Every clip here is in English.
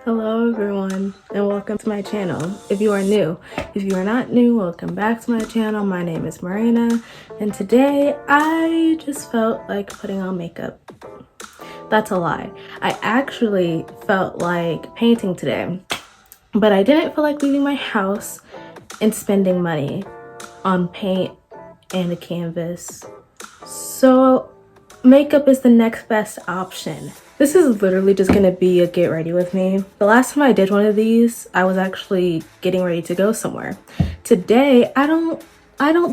Hello everyone and welcome to my channel. If you are new, if you are not new, welcome back to my channel. My name is Marina and today I just felt like putting on makeup. That's a lie. I actually felt like painting today, but I didn't feel like leaving my house and spending money on paint and a canvas. So makeup is the next best option. This is literally just gonna be a get ready with me. The last time I did one of these, I was actually getting ready to go somewhere. Today, I don't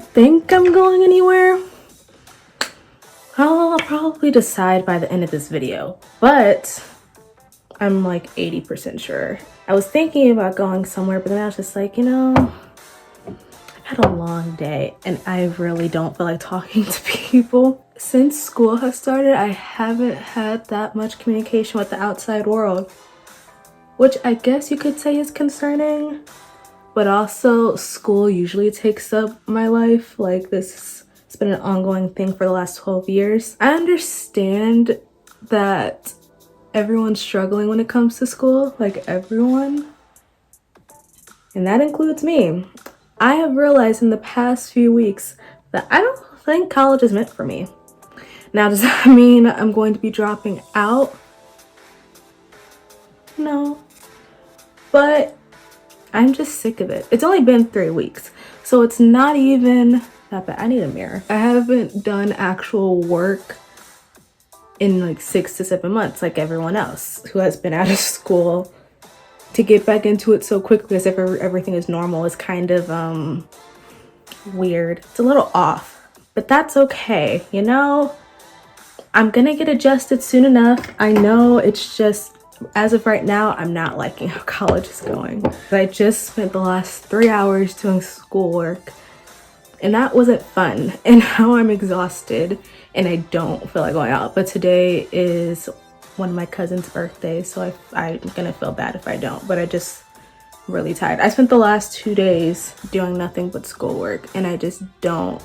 think I'm going anywhere. I'll probably decide by the end of this video, but I'm like 80% sure. I was thinking about going somewhere, but then I was just like, I've had a long day and I really don't feel like talking to people. Since school has started, I haven't had that much communication with the outside world, which I guess you could say is concerning, but also school usually takes up my life. Like this, it's been an ongoing thing for the last 12 years. I understand that everyone's struggling when it comes to school, like everyone, and that includes me. I have realized in the past few weeks that I don't think college is meant for me. Now, does that mean I'm going to be dropping out? No, but I'm just sick of it. It's only been 3 weeks, so it's not even that bad. I need a mirror. I haven't done actual work in like 6 to 7 months like everyone else who has been out of school. To get back into it so quickly as if everything is normal is kind of weird. It's a little off, but that's okay, I'm gonna get adjusted soon enough. I know it's just, as of right now, I'm not liking how college is going. I just spent the last 3 hours doing schoolwork and that wasn't fun. And now I'm exhausted and I don't feel like going out. But today is one of my cousin's birthdays, so I'm gonna feel bad if I don't, but I just really tired. I spent the last 2 days doing nothing but schoolwork and I just don't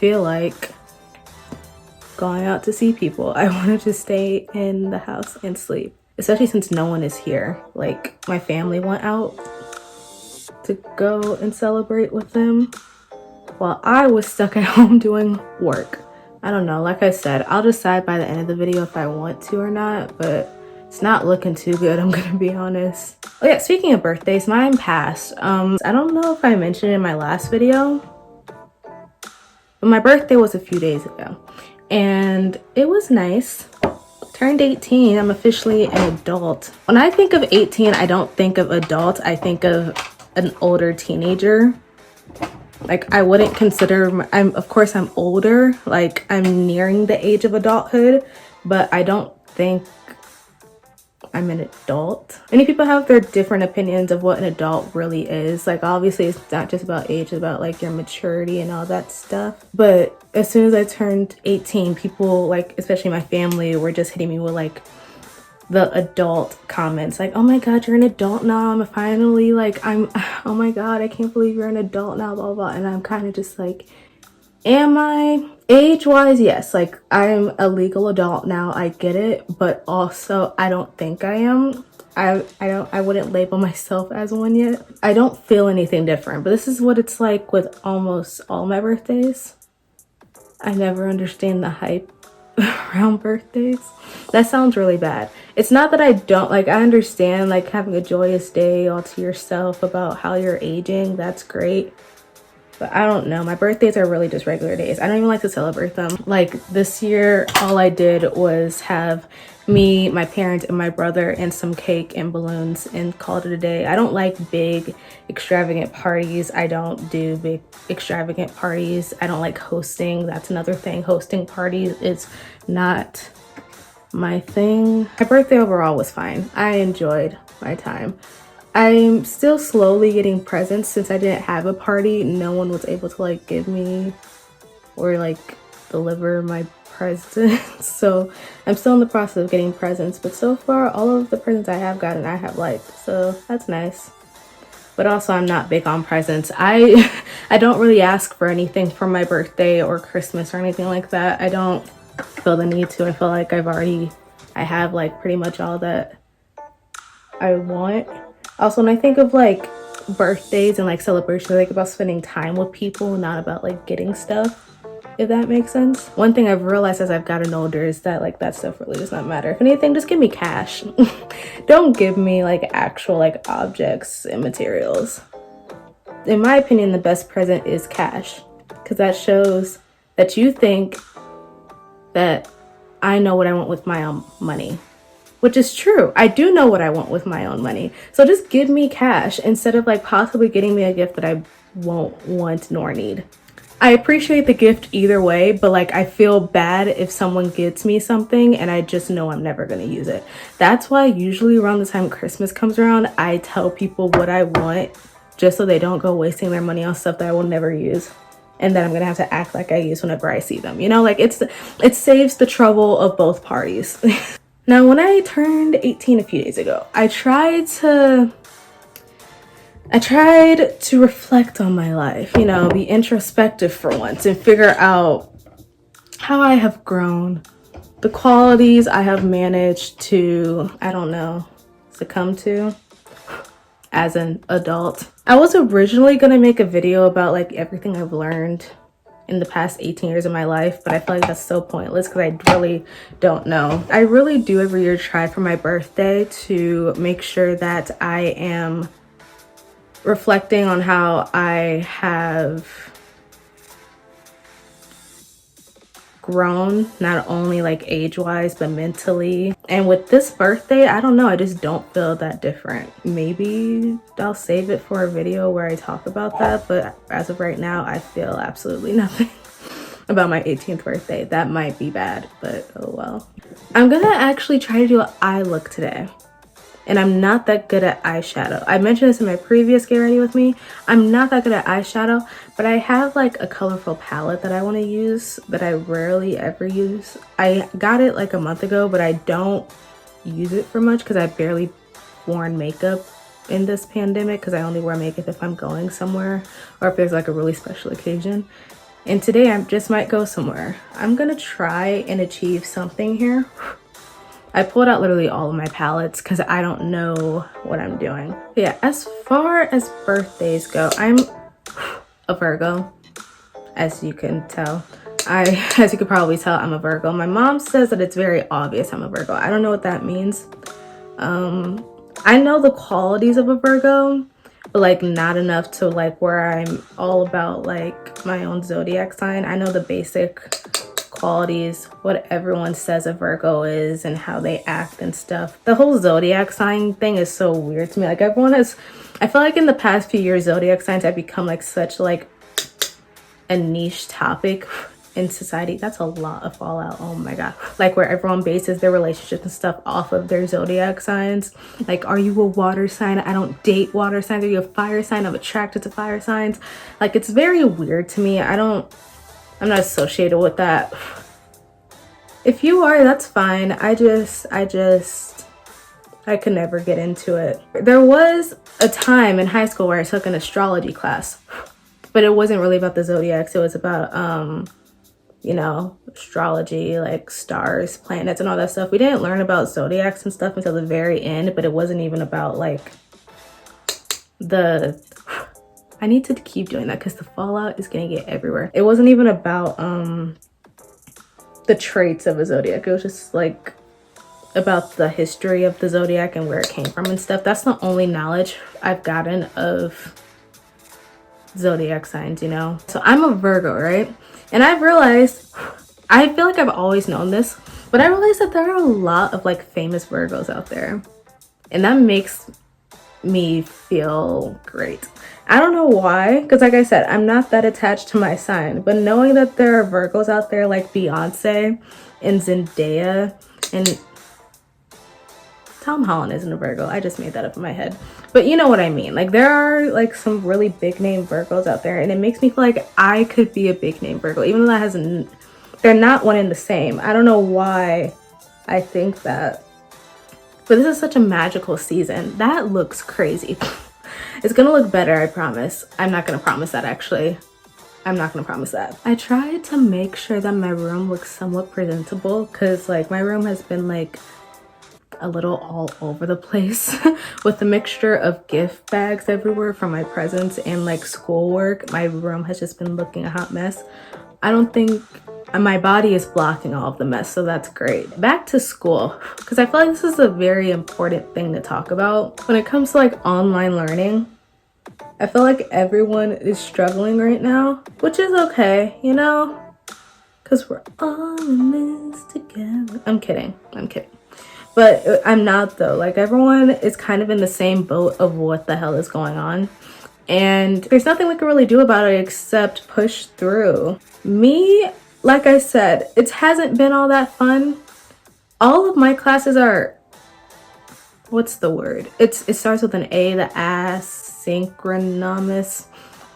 feel like going out to see people. I wanted to stay in the house and sleep, especially since no one is here. Like my family went out to go and celebrate with them while I was stuck at home doing work. I don't know, like I said, I'll decide by the end of the video if I want to or not, but it's not looking too good, I'm gonna be honest. Oh yeah, speaking of birthdays, mine passed. I don't know if I mentioned it in my last video, but my birthday was a few days ago and it was nice. Turned 18, I'm officially an adult. When I think of 18, I don't think of adult, I think of an older teenager. Like I wouldn't consider, of course I'm older, like I'm nearing the age of adulthood, but I don't think I'm an adult. Many people have their different opinions of what an adult really is. Like obviously it's not just about age, it's about like your maturity and all that stuff. But as soon as I turned 18, people, like especially my family, were just hitting me with like the adult comments, like, oh my god, you're an adult now. I'm finally like, oh my god, I can't believe you're an adult now, blah blah. And I'm kind of just like, am I? Age wise, yes, like I'm a legal adult now, I get it, but also I don't think I am. I wouldn't label myself as one yet. I don't feel anything different, but this is what it's like with almost all my birthdays. I never understand the hype around birthdays. That sounds really bad. It's not that I don't, like I understand like having a joyous day all to yourself about how you're aging, that's great. But I don't know, my birthdays are really just regular days. I don't even like to celebrate them. Like this year, all I did was have me, my parents, and my brother and some cake and balloons and called it a day. I don't like big extravagant parties. I don't do big extravagant parties. I don't like hosting. That's another thing. Hosting parties is not my thing. My birthday overall was fine. I enjoyed my time. I'm still slowly getting presents since I didn't have a party. No one was able to like give me or like deliver my presents. So I'm still in the process of getting presents, but so far all of the presents I have gotten I have liked, so that's nice. But also I'm not big on presents. I don't really ask for anything for my birthday or Christmas or anything like that. I don't feel the need to. I feel like I have like pretty much all that I want. Also, when I think of like birthdays and like celebrations, I think about spending time with people, not about like getting stuff, if that makes sense. One thing I've realized as I've gotten older is that like that stuff really does not matter. If anything, just give me cash. Don't give me like actual like objects and materials. In my opinion, the best present is cash, because that shows that you think that I know what I want with my own money, which is true. I do know what I want with my own money. So just give me cash instead of like possibly getting me a gift that I won't want nor need. I appreciate the gift either way, but like I feel bad if someone gets me something and I just know I'm never gonna use it. That's why usually around the time Christmas comes around, I tell people what I want just so they don't go wasting their money on stuff that I will never use and that I'm gonna have to act like I use whenever I see them. You know, like it saves the trouble of both parties. Now, when I turned 18 a few days ago, I tried to reflect on my life, you know, be introspective for once and figure out how I have grown, the qualities I have managed to, I don't know, succumb to as an adult. I was originally gonna make a video about like everything I've learned in the past 18 years of my life, but I feel like that's so pointless because I really don't know. I really do every year try for my birthday to make sure that I am reflecting on how I have grown, not only like age-wise but mentally. And with this birthday, I don't know, I just don't feel that different. Maybe I'll save it for a video where I talk about that, but as of right now, I feel absolutely nothing about my 18th birthday. That might be bad, but oh well. I'm gonna actually try to do an eye look today. And I'm not that good at eyeshadow. I mentioned this in my previous Get Ready With Me. I'm not that good at eyeshadow, but I have like a colorful palette that I want to use that I rarely ever use. I got it like a month ago, but I don't use it for much because I barely worn makeup in this pandemic, because I only wear makeup if I'm going somewhere or if there's like a really special occasion. And today I just might go somewhere. I'm gonna try and achieve something here. I pulled out literally all of my palettes because I don't know what I'm doing. But yeah, as far as birthdays go, I'm a Virgo, as you can tell. As you could probably tell, I'm a Virgo. My mom says that it's very obvious I'm a Virgo. I don't know what that means. I know the qualities of a Virgo, but like not enough to like where I'm all about like my own zodiac sign. I know the basic qualities, what everyone says a Virgo is and how they act and stuff. The whole zodiac sign thing is so weird to me. Like everyone has, I feel like in the past few years, zodiac signs have become like such like a niche topic in society. That's a lot of fallout. Oh my god. Like where everyone bases their relationships and stuff off of their zodiac signs. Like, are you a water sign? I don't date water signs. Are you a fire sign? I'm attracted to fire signs. Like, it's very weird to me. I'm not associated with that. If you are, that's fine. I could never get into it. There was a time in high school where I took an astrology class, but it wasn't really about the zodiacs. It was about, you know, astrology, like stars, planets, and all that stuff. We didn't learn about zodiacs and stuff until the very end, but it wasn't even about like I need to keep doing that because the fallout is gonna get everywhere. It wasn't even about the traits of a zodiac. It was just like about the history of the zodiac and where it came from and stuff. That's the only knowledge I've gotten of zodiac signs, you know? So I'm a Virgo, right? And I've realized, I feel like I've always known this, but I realized that there are a lot of like famous Virgos out there. And that makes me feel great. I don't know why, because like I said, I'm not that attached to my sign, but knowing that there are Virgos out there like Beyonce and Zendaya, and Tom Holland isn't a Virgo. I just made that up in my head. But you know what I mean. Like there are like some really big name Virgos out there, and it makes me feel like I could be a big name Virgo, even though that hasn't, they're not one and the same. I don't know why I think that. But this is such a magical season. That looks crazy. It's gonna look better, I promise. I'm not gonna promise that actually. I'm not gonna promise that. I tried to make sure that my room looks somewhat presentable because like my room has been like a little all over the place with a mixture of gift bags everywhere from my presents and like schoolwork. My room has just been looking a hot mess. I don't think my body is blocking all of the mess, so that's great. Back to school, because I feel like this is a very important thing to talk about. When it comes to like online learning, I feel like everyone is struggling right now, which is okay, you know, because we're all in this together. I'm kidding. But I'm not though. Like everyone is kind of in the same boat of what the hell is going on. And there's nothing we can really do about it except push through. Me, like I said, it hasn't been all that fun. All of my classes are, what's the word? It starts with an A, the asynchronous.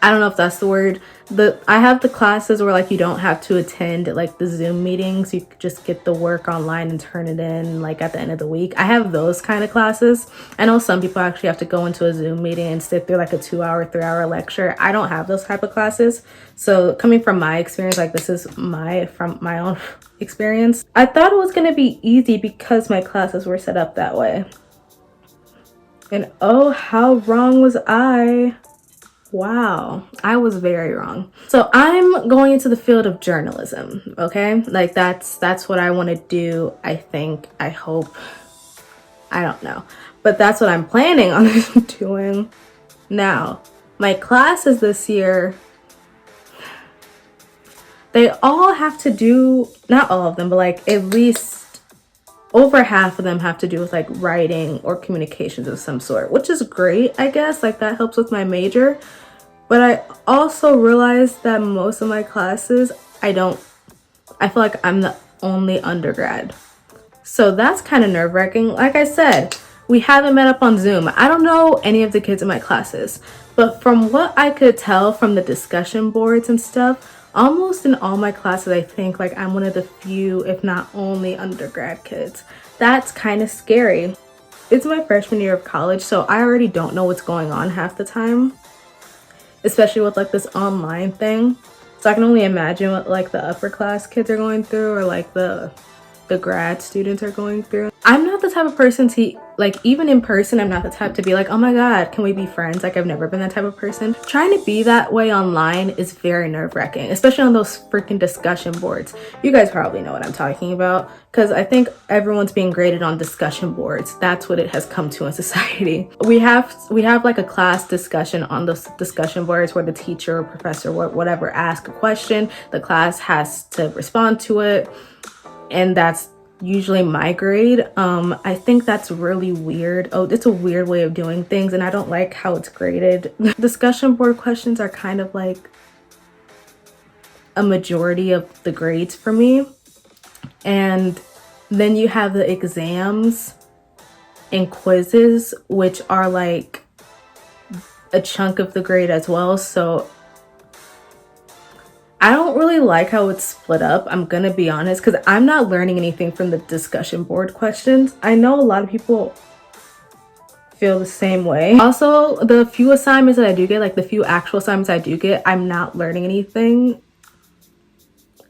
I don't know if that's the word. I have the classes where like you don't have to attend like the Zoom meetings. You just get the work online and turn it in like at the end of the week. I have those kind of classes. I know some people actually have to go into a Zoom meeting and sit through like a 2-hour, 3-hour lecture. I don't have those type of classes. So coming from my experience, like this is from my own experience. I thought it was gonna be easy because my classes were set up that way. And oh, how wrong was I? Wow, I was very wrong. So I'm going into the field of journalism, okay? Like that's what I want to do, I think, I hope. I don't know. But that's what I'm planning on doing. Now, my classes this year, they all have to do, not all of them, but like at least over half of them have to do with like writing or communications of some sort, which is great, I guess. Like that helps with my major. But I also realized that most of my classes, I feel like I'm the only undergrad. So that's kind of nerve-wracking. Like I said, we haven't met up on Zoom. I don't know any of the kids in my classes, but from what I could tell from the discussion boards and stuff, almost in all my classes, I think like I'm one of the few, if not only, undergrad kids. That's kind of scary. It's my freshman year of college, so I already don't know what's going on half the time, especially with like this online thing. So I can only imagine what like the upper class kids are going through, or like the grad students are going through. I'm not the type of person to, like, even in person, I'm not the type to be like, oh my God, can we be friends? Like, I've never been that type of person. Trying to be that way online is very nerve-wracking, especially on those freaking discussion boards. You guys probably know what I'm talking about, because I think everyone's being graded on discussion boards. That's what it has come to in society. We have like a class discussion on those discussion boards where the teacher or professor, whatever, asks a question. The class has to respond to it, and that's usually my grade. I think that's really weird. Oh, it's a weird way of doing things, and I don't like how it's graded. Discussion board questions are kind of like a majority of the grades for me. And then you have the exams and quizzes, which are like a chunk of the grade as well. So I don't really like how it's split up, I'm gonna be honest, because I'm not learning anything from the discussion board questions. I know a lot of people feel the same way. Also, the few assignments that I do get, like the few actual assignments I do get, I'm not learning anything.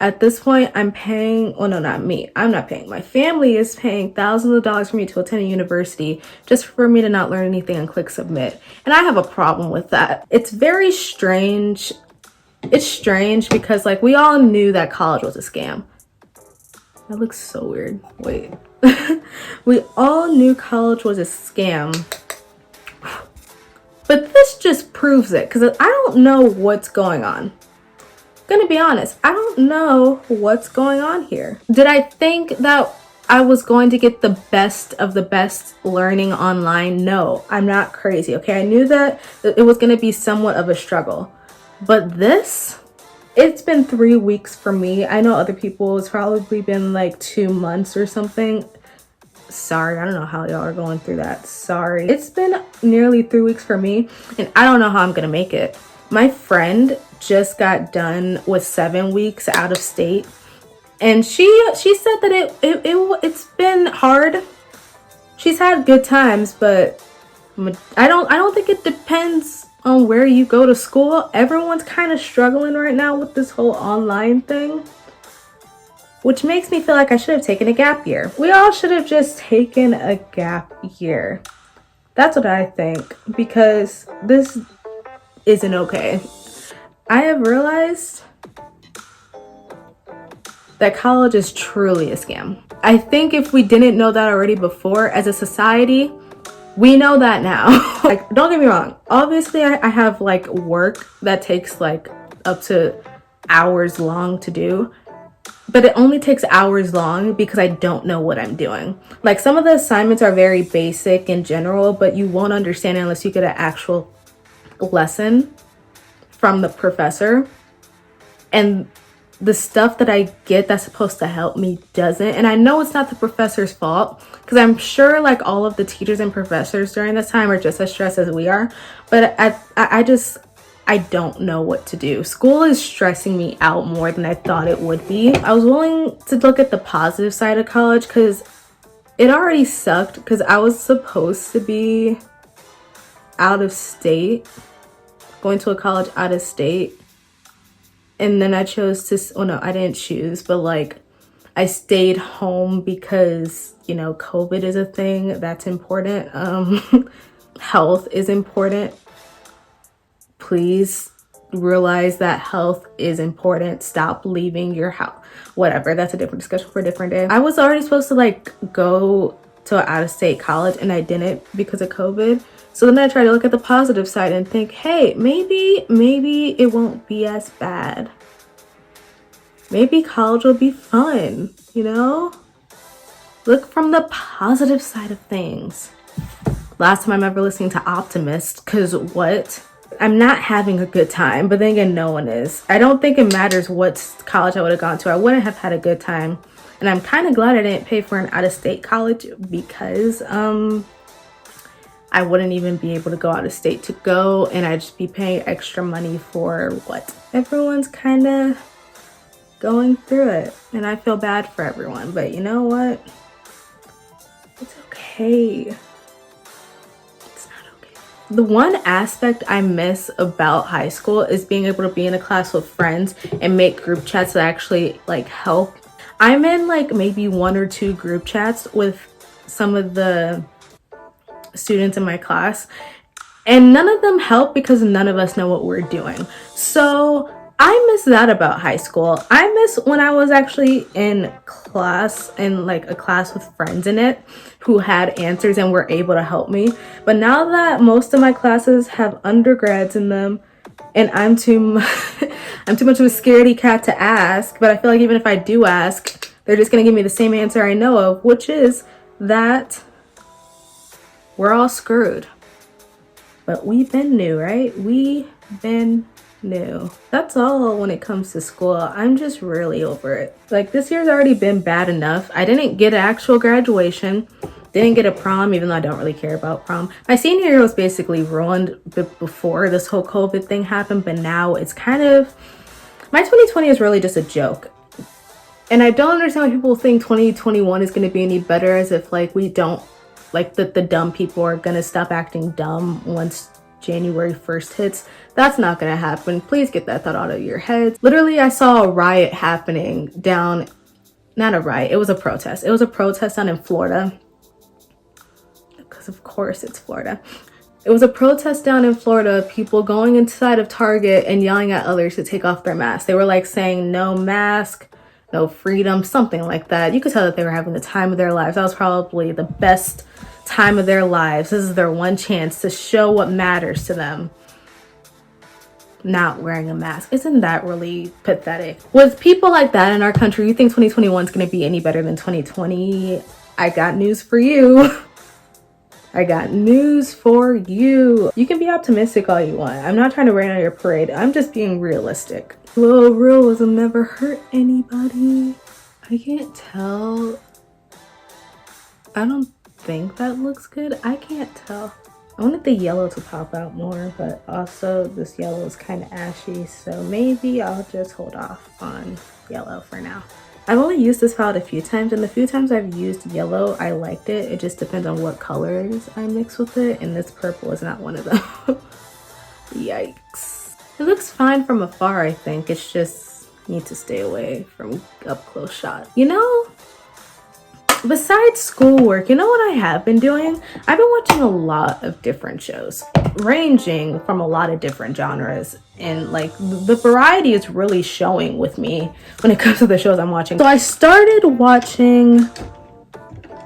At this point, I'm paying, well, no, not me. I'm not paying. My family is paying thousands of dollars for me to attend a university just for me to not learn anything and click submit. And I have a problem with that. It's very strange. It's strange because like we all knew that college was a scam. That looks so weird. Wait. We all knew college was a scam. But this just proves it, because I don't know what's going on. Gonna be honest, I don't know what's going on here. Did I think that I was going to get the best of the best learning online? No, I'm not crazy, okay? I knew that it was gonna be somewhat of a struggle. But this, it's been 3 weeks for me. I know other people, it's probably been like 2 months or something. Sorry, I don't know how y'all are going through that. Sorry. It's been nearly 3 weeks for me, and I don't know how I'm gonna make it. My friend just got done with 7 weeks out of state, and she said that it's been hard. She's had good times, but I don't think it depends on where you go to school. Everyone's kind of struggling right now with this whole online thing. which makes me feel like I should have taken a gap year. We all should have just taken a gap year. That's what I think, because this isn't okay. I have realized that college is truly a scam. I think if we didn't know that already before as a society, we know that now. Like, don't get me wrong. Obviously, I have like work that takes like up to hours long to do, but it only takes hours long because I don't know what I'm doing. Like, some of the assignments are very basic in general, but you won't understand it unless you get an actual lesson from the professor. And the stuff that I get that's supposed to help me doesn't. And I know it's not the professor's fault, because I'm sure like all of the teachers and professors during this time are just as stressed as we are. But I don't know what to do. School is stressing me out more than I thought it would be. I was willing to look at the positive side of college because it already sucked, because I was supposed to be out of state, going to a college out of state. And then I chose to, well, no, I didn't choose, but like I stayed home because, you know, COVID is a thing that's important. Health is important. Please realize that health is important. Stop leaving your house. Whatever, that's a different discussion for a different day. I was already supposed to like go to an out-of-state college and I didn't because of COVID. So then I try to look at the positive side and think, hey, maybe it won't be as bad. Maybe college will be fun, you know? Look from the positive side of things. Last time I'm ever listening to Optimist, because what? I'm not having a good time, but then again, no one is. I don't think it matters what college I would have gone to. I wouldn't have had a good time. And I'm kind of glad I didn't pay for an out-of-state college, because I wouldn't even be able to go out of state to go, and I'd just be paying extra money for what? Everyone's kind of going through it, and I feel bad for everyone, but you know what? It's okay. It's not okay. The one aspect I miss about high school is being able to be in a class with friends and make group chats that actually like help. I'm in like maybe 1 or 2 group chats with some of the students in my class, and none of them help because none of us know what we're doing. So I miss that about high school. I miss when I was actually in class, in like a class with friends in it who had answers and were able to help me. But now that most of my classes have undergrads in them, and I'm too much of a scaredy cat to ask, but I feel like even if I do ask, they're just gonna give me the same answer I know of, which is that we're all screwed. But we've been new, right? We've been new. That's all when it comes to school. I'm just really over it. Like, this year's already been bad enough. I didn't get an actual graduation. Didn't get a prom, even though I don't really care about prom. My senior year was basically ruined before this whole COVID thing happened, but now it's kind of... My 2020 is really just a joke. And I don't understand why people think 2021 is going to be any better, as if like we don't... like the dumb people are gonna stop acting dumb once January 1st hits. That's not gonna happen. Please get that thought out of your head. Literally, I saw a riot happening down, not a riot, it was a protest. It was a protest down in Florida. Because of course it's Florida. It was a protest down in Florida, people going inside of Target and yelling at others to take off their masks. They were like saying no mask, no freedom, something like that. You could tell that they were having the time of their lives. That was probably the best time of their lives. This is their one chance to show what matters to them. Not wearing a mask. Isn't that really pathetic? With people like that in our country, you think 2021 is going to be any better than 2020? I got news for you. I got news for you. You can be optimistic all you want. I'm not trying to rain on your parade. I'm just being realistic. Little realism never hurt anybody. I can't tell. I don't think that looks good. I can't tell. I wanted the yellow to pop out more, but also this yellow is kind of ashy, so maybe I'll just hold off on yellow for now. I've only used this palette a few times, and the few times I've used yellow, I liked it. It just depends on what colors I mix with it, and this purple is not one of them. Yikes. It looks fine from afar, I think. It's just need to stay away from up close shots. You know, besides schoolwork, you know what I have been doing? I've been watching a lot of different shows, ranging from a lot of different genres. And like the variety is really showing with me when it comes to the shows I'm watching. So I started watching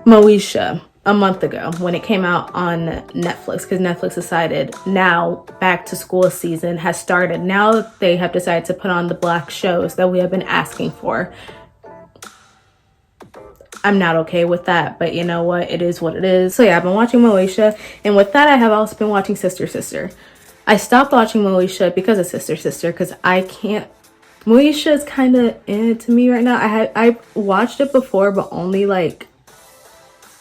Moesha a month ago when it came out on Netflix, because Netflix decided now back to school season has started. Now they have decided to put on the Black shows that we have been asking for. I'm not okay with that, but you know what? It is what it is. So yeah, I've been watching Moesha, and with that I have also been watching Sister Sister. I stopped watching Moesha because of Sister Sister, because I can't. Moesha is kind of in it to me right now. I watched it before, but only like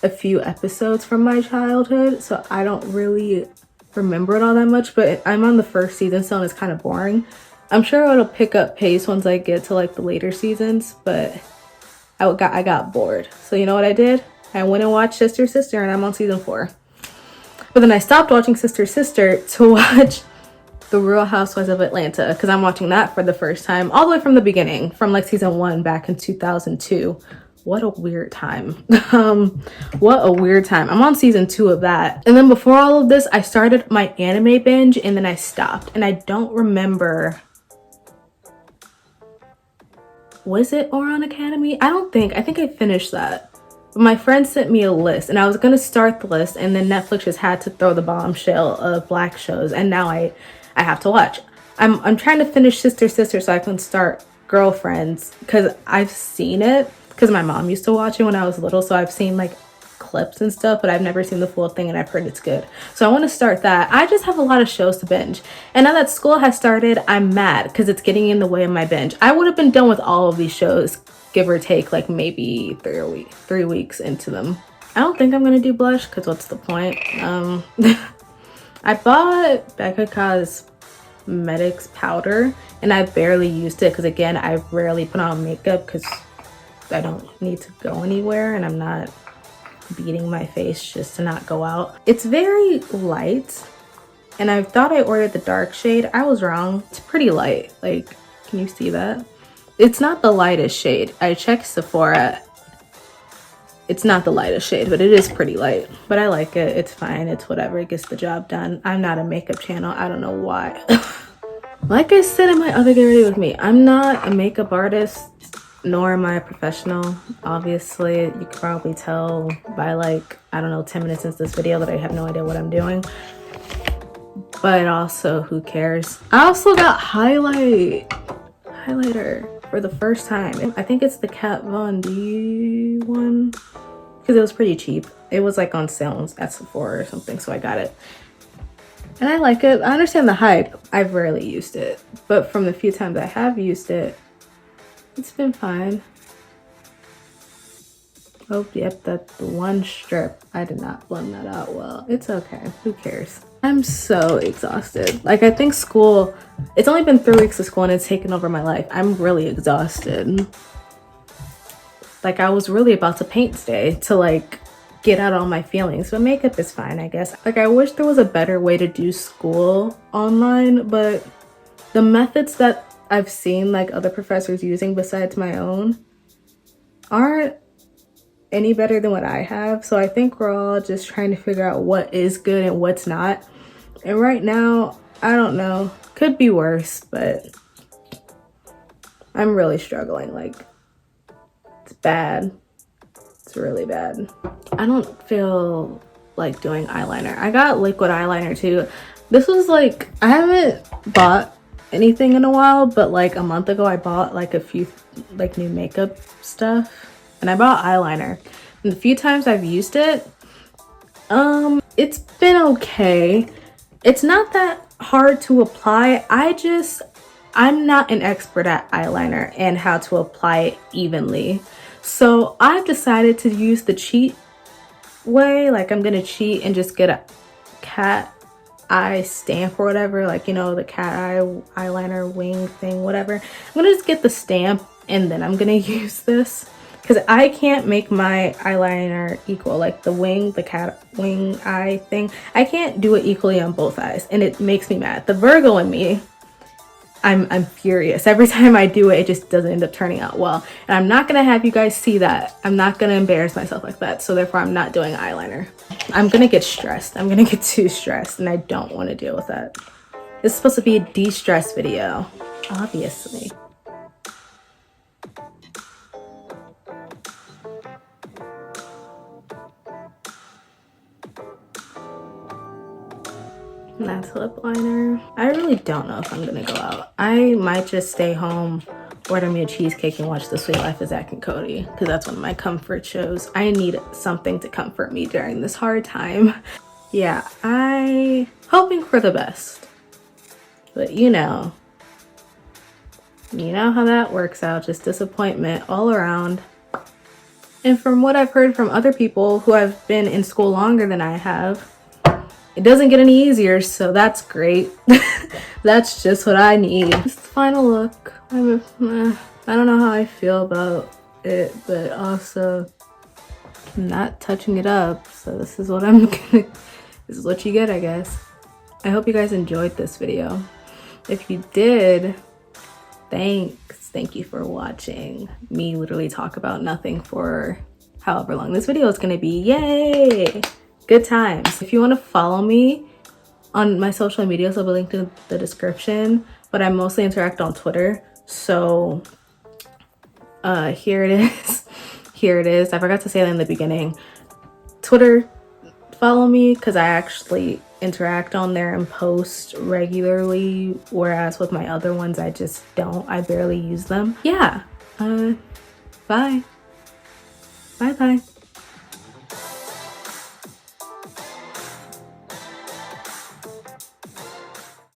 a few episodes from my childhood, so I don't really remember it all that much, but I'm on the first season still and it's kind of boring. I'm sure it'll pick up pace once I get to like the later seasons, but I got bored. So you know what I did? I went and watched Sister Sister, and I'm on season 4. But then I stopped watching Sister Sister to watch The Real Housewives of Atlanta, because I'm watching that for the first time, all the way from the beginning, from like season 1 back in 2002. What a weird time. What a weird time. I'm on season 2 of that. And then before all of this, I started my anime binge, and then I stopped. And I don't remember. Was it Oran Academy? I think I finished that. But my friend sent me a list, and I was gonna start the list, and then Netflix just had to throw the bombshell of Black shows, and now I have to watch. I'm trying to finish Sister Sister so I can start Girlfriends, because I've seen it, because my mom used to watch it when I was little, so I've seen like clips and stuff, but I've never seen the full thing, and I've heard it's good. So I want to start that. I just have a lot of shows to binge, and now that school has started, I'm mad because it's getting in the way of my binge. I would have been done with all of these shows, give or take, like maybe 3 weeks into them. I don't think I'm gonna do blush, because what's the point? I bought Becca Cosmetics powder, and I barely used it because, again, I rarely put on makeup because I don't need to go anywhere, and I'm not beating my face just to not go out. It's very light, and I thought I ordered the dark shade. I was wrong. It's pretty light. Like, can you see that? It's not the lightest shade. I checked Sephora. It's not the lightest shade, but it is pretty light. But I like it. It's fine. It's whatever. It gets the job done. I'm not a makeup channel. I don't know why. Like I said in my other Get Ready With Me, I'm not a makeup artist, nor am I a professional. Obviously, you can probably tell by like, I don't know, 10 minutes into this video that I have no idea what I'm doing. But also, who cares? I also got highlighter for the first time. I think it's the Kat Von D one, because it was pretty cheap. It was like on sale at Sephora or something, so I got it. And I like it. I understand the hype. I've rarely used it, but from the few times I have used it, it's been fine. Oh, yep, that's the one strip. I did not blend that out well. It's okay. Who cares? I'm so exhausted. Like, I think school, it's only been 3 weeks of school and it's taken over my life. I'm really exhausted. Like, I was really about to paint today to like get out all my feelings, but makeup is fine, I guess. Like, I wish there was a better way to do school online, but the methods that I've seen like other professors using besides my own aren't any better than what I have. So I think we're all just trying to figure out what is good and what's not. And right now, I don't know, could be worse, but I'm really struggling. Like, it's bad. It's really bad. I don't feel like doing eyeliner. I got liquid eyeliner too. This was like, I haven't bought anything in a while, but like a month ago I bought like a few like new makeup stuff, and I bought eyeliner, and the few times I've used it, it's been okay. It's not that hard to apply. I'm not an expert at eyeliner and how to apply it evenly, so I've decided to use the cheat way. Like, I'm gonna cheat and just get a cat eye stamp or whatever, like, you know, the cat eye eyeliner wing thing, whatever. I'm gonna just get the stamp, and then I'm gonna use this, because I can't make my eyeliner equal. Like the wing, the cat wing eye thing, I can't do it equally on both eyes, and it makes me mad. The Virgo in me I'm furious. Every time I do it, it just doesn't end up turning out well. And I'm not gonna have you guys see that. I'm not gonna embarrass myself like that. So therefore I'm not doing eyeliner. I'm gonna get stressed. I'm gonna get too stressed and I don't wanna deal with that. This is supposed to be a de-stress video, obviously. And that's lip liner. I really don't know if I'm gonna go out. I might just stay home, order me a cheesecake, and watch The Sweet Life of Zach and Cody, because that's one of my comfort shows. I need something to comfort me during this hard time. Yeah, I hoping for the best. But you know how that works out, just disappointment all around. And from what I've heard from other people who have been in school longer than I have, it doesn't get any easier, so that's great. That's just what I need. Just the final look. I don't know how I feel about it, but also I'm not touching it up, so this is what this is what you get, I guess. I hope you guys enjoyed this video. If you did, thanks. Thank you for watching me literally talk about nothing for however long this video is gonna be. Yay! Good times. If you want to follow me on my social medias, I'll be linked in the description, but I mostly interact on Twitter. So here it is. Here it is. I forgot to say that in the beginning. Twitter, follow me, because I actually interact on there and post regularly, whereas with my other ones I just don't. I barely use them. Yeah. Bye. Bye.